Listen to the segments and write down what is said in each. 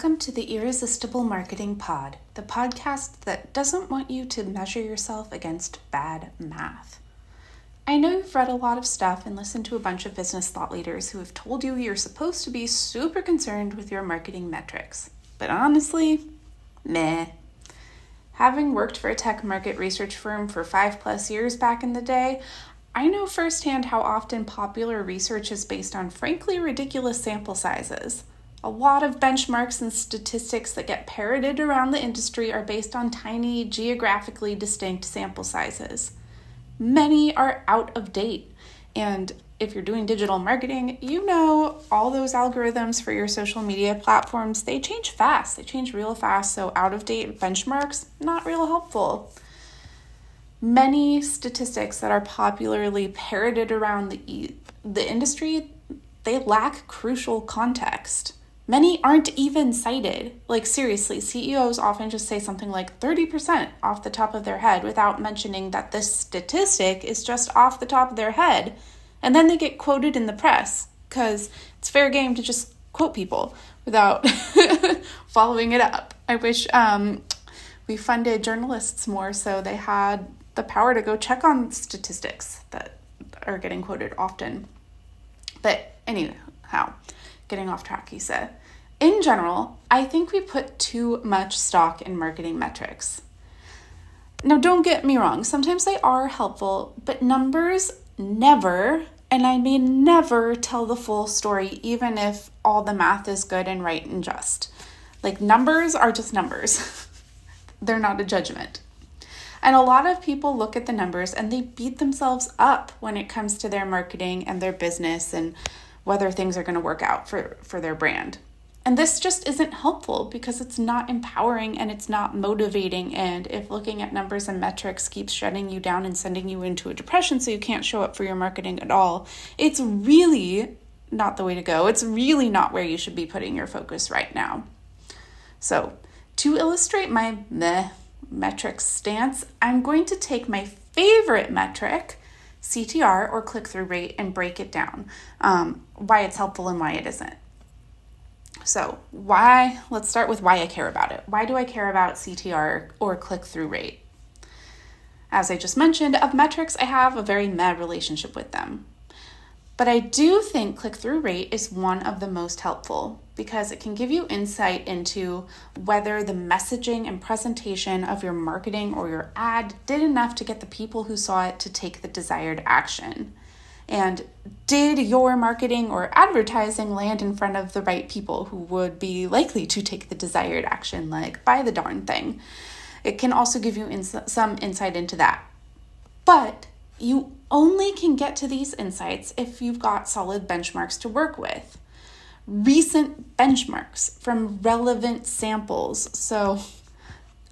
Welcome to the Irresistible Marketing Pod, the podcast that doesn't want you to measure yourself against bad math. I know you've read a lot of stuff and listened to a bunch of business thought leaders who have told you you're supposed to be super concerned with your marketing metrics. But honestly, meh. Having worked for a tech market research firm for 5+ years back in the day, I know firsthand how often popular research is based on frankly ridiculous sample sizes. A lot of benchmarks and statistics that get parroted around the industry are based on tiny, geographically distinct sample sizes. Many are out of date, and if you're doing digital marketing, you know all those algorithms for your social media platforms, they change fast. They change real fast, so out-of-date benchmarks, not real helpful. Many statistics that are popularly parroted around the industry, they lack crucial context. Many aren't even cited. Like seriously, CEOs often just say something like 30% off the top of their head without mentioning that this statistic is just off the top of their head. And then they get quoted in the press because it's fair game to just quote people without following it up. I wish we funded journalists more so they had the power to go check on statistics that are getting quoted often. But anyhow, getting off track, he said. In general, I think we put too much stock in marketing metrics. Now, don't get me wrong. Sometimes they are helpful, but numbers never, and I mean never, tell the full story, even if all the math is good and right and just. Like, numbers are just numbers. They're not a judgment. And a lot of people look at the numbers and they beat themselves up when it comes to their marketing and their business and whether things are going to work out for their brand. And this just isn't helpful because it's not empowering and it's not motivating. And if looking at numbers and metrics keeps shutting you down and sending you into a depression so you can't show up for your marketing at all, it's really not the way to go. It's really not where you should be putting your focus right now. So to illustrate my metrics stance, I'm going to take my favorite metric, CTR or click-through rate, and break it down, why it's helpful and why it isn't. So let's start with why I care about it. Why do I care about CTR or click-through rate? As I just mentioned, of metrics, I have a very meh relationship with them. But I do think click-through rate is one of the most helpful because it can give you insight into whether the messaging and presentation of your marketing or your ad did enough to get the people who saw it to take the desired action. And did your marketing or advertising land in front of the right people who would be likely to take the desired action, like buy the darn thing? It can also give you some insight into that. But you only can get to these insights if you've got solid benchmarks to work with. Recent benchmarks from relevant samples, so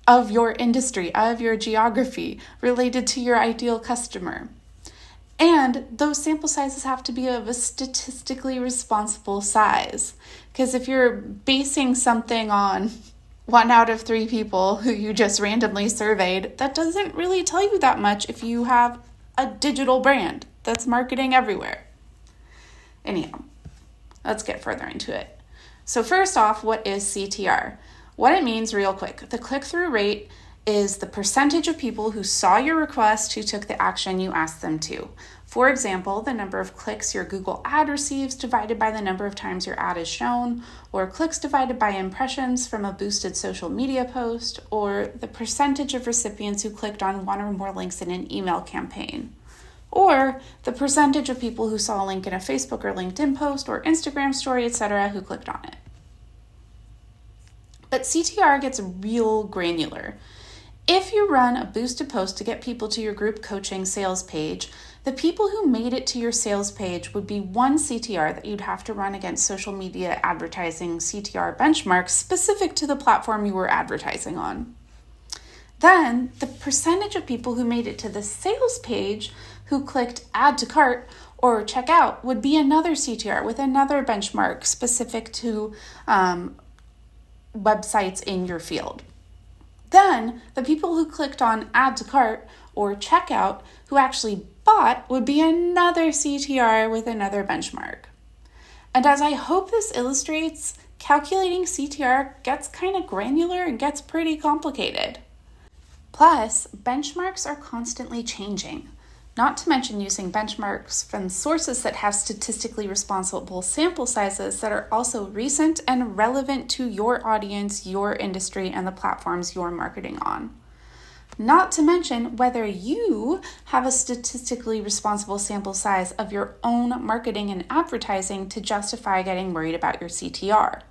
of your industry, of your geography, related to your ideal customer. And those sample sizes have to be of a statistically responsible size. Because if you're basing something on 1 out of 3 people who you just randomly surveyed, that doesn't really tell you that much if you have a digital brand that's marketing everywhere. Anyhow, let's get further into it. So first off, what is CTR? What it means real quick, the click-through rate is the percentage of people who saw your request who took the action you asked them to. For example, the number of clicks your Google ad receives divided by the number of times your ad is shown, or clicks divided by impressions from a boosted social media post, or the percentage of recipients who clicked on 1 or more links in an email campaign, or the percentage of people who saw a link in a Facebook or LinkedIn post or Instagram story, etc., who clicked on it. But CTR gets real granular. If you run a boosted post to get people to your group coaching sales page, the people who made it to your sales page would be one CTR that you'd have to run against social media advertising CTR benchmarks specific to the platform you were advertising on. Then, the percentage of people who made it to the sales page who clicked add to cart or checkout would be another CTR with another benchmark specific to websites in your field. Then, the people who clicked on add to cart or checkout who actually bought would be another CTR with another benchmark. And as I hope this illustrates, calculating CTR gets kind of granular and gets pretty complicated. Plus, benchmarks are constantly changing, not to mention using benchmarks from sources that have statistically responsible sample sizes that are also recent and relevant to your audience, your industry, and the platforms you're marketing on. Not to mention whether you have a statistically responsible sample size of your own marketing and advertising to justify getting worried about your CTR.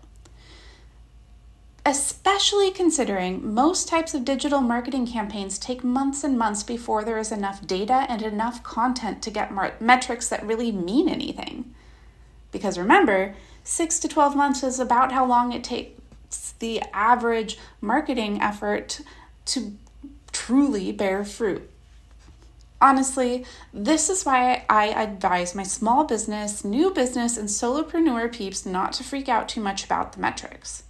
Especially considering most types of digital marketing campaigns take months and months before there is enough data and enough content to get metrics that really mean anything. Because remember, 6 to 12 months is about how long it takes the average marketing effort to truly bear fruit. Honestly, this is why I advise my small business, new business, and solopreneur peeps not to freak out too much about the metrics,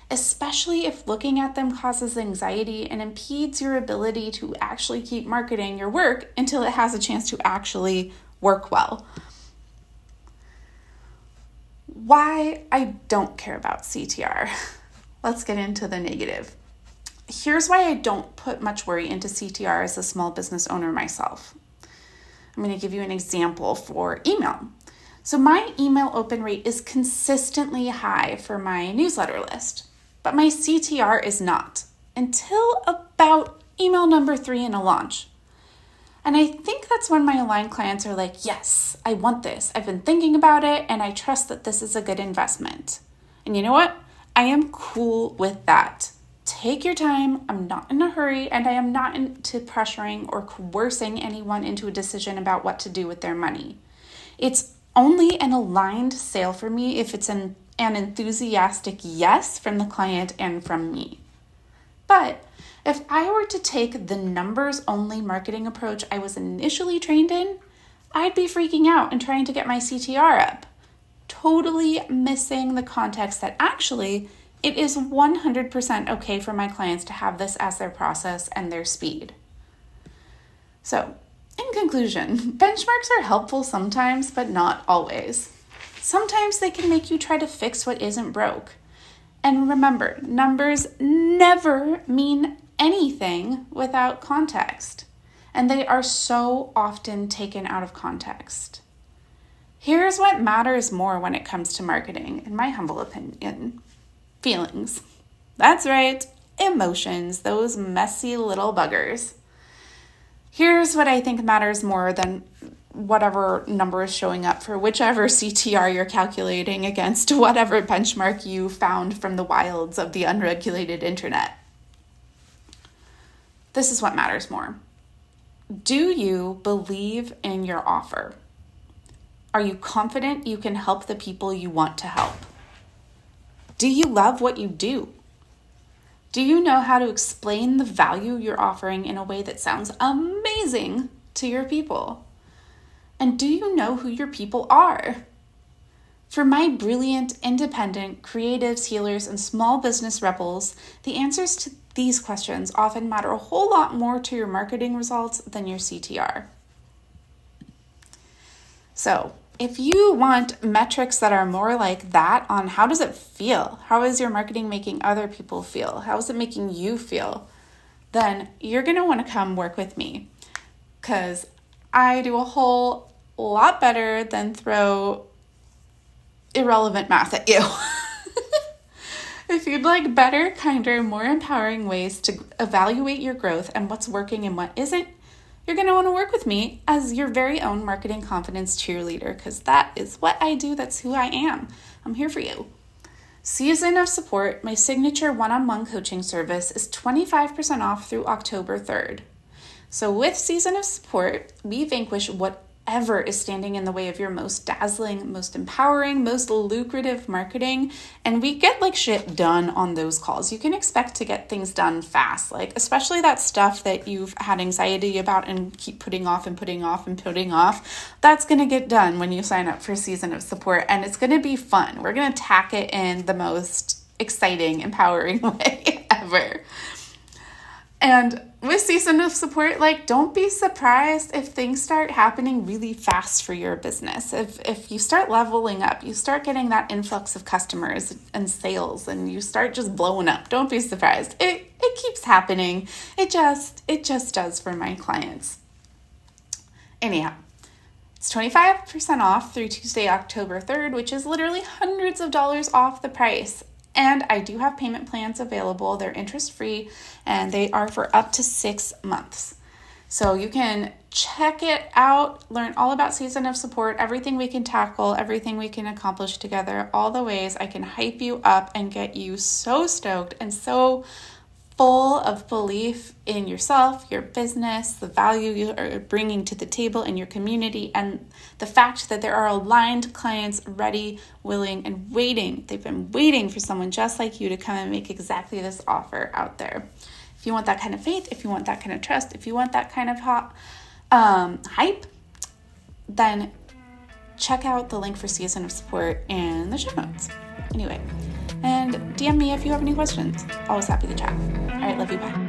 especially if looking at them causes anxiety and impedes your ability to actually keep marketing your work until it has a chance to actually work well. Why I don't care about CTR. Let's get into the negative. Here's why I don't put much worry into CTR as a small business owner myself. I'm going to give you an example for email. So my email open rate is consistently high for my newsletter list, but my CTR is not until about email number 3 in a launch. And I think that's when my aligned clients are like, yes, I want this. I've been thinking about it and I trust that this is a good investment. And you know what? I am cool with that. Take your time. I'm not in a hurry, and I am not into pressuring or coercing anyone into a decision about what to do with their money. It's only an aligned sale for me if it's an enthusiastic yes from the client and from me. But if I were to take the numbers-only marketing approach I was initially trained in, I'd be freaking out and trying to get my CTR up, totally missing the context that actually it is 100% okay for my clients to have this as their process and their speed. So, in conclusion, benchmarks are helpful sometimes, but not always. Sometimes they can make you try to fix what isn't broke. And remember, numbers never mean anything without context, and they are so often taken out of context. Here's what matters more when it comes to marketing, in my humble opinion. Feelings. That's right, emotions, those messy little buggers. Here's what I think matters more than whatever number is showing up for whichever CTR you're calculating against whatever benchmark you found from the wilds of the unregulated internet. This is what matters more. Do you believe in your offer? Are you confident you can help the people you want to help? Do you love what you do? Do you know how to explain the value you're offering in a way that sounds amazing to your people? And do you know who your people are? For my brilliant, independent, creatives, healers, and small business rebels, the answers to these questions often matter a whole lot more to your marketing results than your CTR. So, if you want metrics that are more like that on how does it feel, how is your marketing making other people feel, how is it making you feel, then you're going to want to come work with me, because I do a whole lot better than throw irrelevant math at you. If you'd like better, kinder, more empowering ways to evaluate your growth and what's working and what isn't, you're going to want to work with me as your very own marketing confidence cheerleader, because that is what I do. That's who I am. I'm here for you. Season of Support, my signature one-on-one coaching service, is 25% off through October 3rd. So with Season of Support, we vanquish whatever is standing in the way of your most dazzling, most empowering, most lucrative marketing, and we get shit done on those calls. You can expect to get things done fast, especially that stuff that you've had anxiety about and keep putting off and putting off and putting off. That's going to get done when you sign up for Season of Support, and it's going to be fun. We're going to tack it in the most exciting, empowering way ever. And with season of support, like, don't be surprised if things start happening really fast for your business. If you start leveling up, you start getting that influx of customers and sales, and you start just blowing up. Don't be surprised. It keeps happening. It just does for my clients. Anyhow, it's 25% off through Tuesday, October 3rd, which is literally hundreds of dollars off the price. And I do have payment plans available. They're interest-free, and they are for up to 6 months. So you can check it out, learn all about season of support, everything we can tackle, everything we can accomplish together, all the ways I can hype you up and get you so stoked and so full of belief in yourself, your business, the value you are bringing to the table in your community, and the fact that there are aligned clients ready, willing, and waiting. They've been waiting for someone just like you to come and make exactly this offer out there. If you want that kind of faith, if you want that kind of trust, if you want that kind of hype, then check out the link for season of support in the show notes. Anyway, and DM me if you have any questions. Always happy to chat. All right, love you, bye.